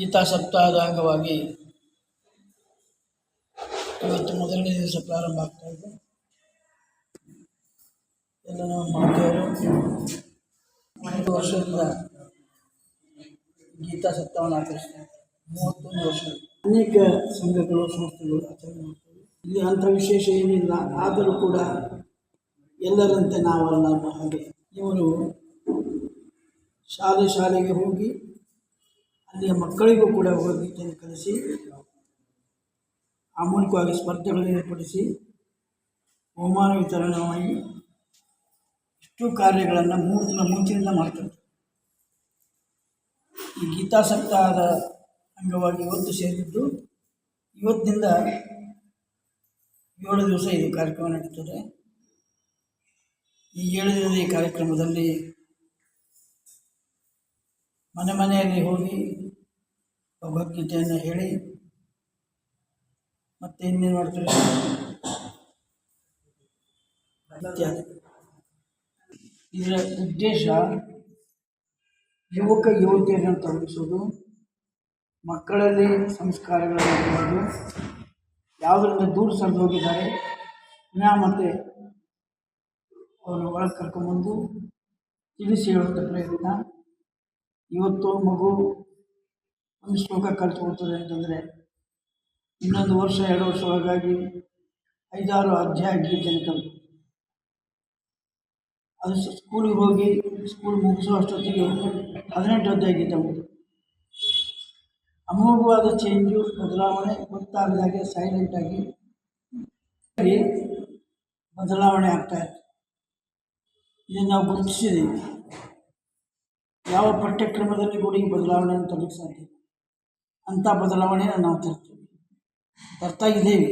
ಗೀತಾ ಸಪ್ತಾಹದ ಅಂಗವಾಗಿ ಇವತ್ತು ಮೊದಲನೇ ದಿವಸ ಪ್ರಾರಂಭ ಆಗ್ತಾ ಇದೆ. ಎಲ್ಲ ನಮ್ಮ ಮಾತೆಯರು 5 ವರ್ಷದಿಂದ ಗೀತಾ ಸಪ್ತಾಹವನ್ನು ಆಚರಿಸ್ತಾರೆ. 31 ವರ್ಷ ಅನೇಕ ಸಂಘಗಳು ಸಂಸ್ಥೆಗಳು ಆಚರಣೆ ಮಾಡ್ತವೆ. ಇಲ್ಲಿ ಅಂಥ ವಿಶೇಷ ಏನಿಲ್ಲ. ಆದರೂ ಕೂಡ ಎಲ್ಲರಂತೆ ನಾವಲ್ಲ ಹಾಗೆ ಇವರು ಶಾಲೆಗೆ ಹೋಗಿ ಅಲ್ಲಿಯ ಮಕ್ಕಳಿಗೂ ಕೂಡ ಭಗವದ್ಗೀತೆಯನ್ನು ಕಲಿಸಿ ಆ ಮೂಲಕವಾಗಿ ಸ್ಪರ್ಧೆಗಳನ್ನು ಏರ್ಪಡಿಸಿ ಬಹುಮಾನ ವಿತರಣೆ ಮಾಡಿ ಇಷ್ಟು ಕಾರ್ಯಗಳನ್ನು 3 ದಿನ ಮುಂಚಿನಿಂದ ಮಾಡ್ತಾರೆ. ಈ ಗೀತಾ ಸಪ್ತಾಹದ ಅಂಗವಾಗಿ ಇವತ್ತು ಸೇರಿದ್ದು. ಇವತ್ತಿನಿಂದ 7 ದಿವಸ ಇದು ಕಾರ್ಯಕ್ರಮ ನಡೀತದೆ. ಈ 7 ದಿನದ ಈ ಕಾರ್ಯಕ್ರಮದಲ್ಲಿ ಮನೆಯಲ್ಲಿ ಹೋಗಿ ಭಗವದ್ಗೀತೆಯನ್ನು ಹೇಳಿ ಮತ್ತೆ ಇನ್ನೇನು ಮಾಡ್ತಾರೆ ಇತ್ಯಾದಿ. ಇದರ ಉದ್ದೇಶ ಯುವಕ ಯುವತಿಯರನ್ನು ತೊಡಗಿಸೋದು, ಮಕ್ಕಳಲ್ಲಿ ಸಂಸ್ಕಾರಗಳನ್ನು ನೀಡೋದು, ಯಾವುದರಿಂದ ದೂರ ಸರಿದು ಹೋಗಿದ್ದಾರೆ ಪುನಃ ಮತ್ತೆ ಅವನು ಒಳಗೆ ಕರ್ಕೊಂಡ್ಬಂದು ತಿಳಿಸಿ ಹೇಳುವಂಥ ಪ್ರಯತ್ನ. ಇವತ್ತು ಮಗು ಒಂದು ಶ್ಲೋಕ ಕಲಿತ್ಕೊಳ್ತದೆ ಅಂತಂದರೆ ಇನ್ನೊಂದು ವರ್ಷ 2 ವರ್ಷ ಒಳಗಾಗಿ 5-6 ಅಧ್ಯಾಯ ಗೀತೆಯನ್ನು ಕಲಿತು ಅದು ಸ್ಕೂಲಿಗೆ ಹೋಗಿ ಸ್ಕೂಲ್ ಮುಗಿಸೋ ಅಷ್ಟೊತ್ತಿಗೆ 18 ಅಧ್ಯಾಯ ಗೀತೆ ಮುಗಿದು ಅಮೋಘವಾದ ಚೇಂಜು ಬದಲಾವಣೆ ಗೊತ್ತಾಗದಾಗೆ ಸೈಲೆಂಟಾಗಿ ಬದಲಾವಣೆ ಆಗ್ತಾಯಿತ್ತು. ಇದನ್ನು ನಾವು ಗುರುತಿಸಿದ್ದೀವಿ. ಯಾವ ಪಠ್ಯಕ್ರಮದಲ್ಲಿ ಕೂಡ ಈ ಬದಲಾವಣೆಯನ್ನು ತರಲಿಕ್ಕೆ ಸಾಧ್ಯ ಅಂಥ ಬದಲಾವಣೆಯನ್ನು ನಾವು ತರ್ತಾ ಇದ್ದೇವೆ.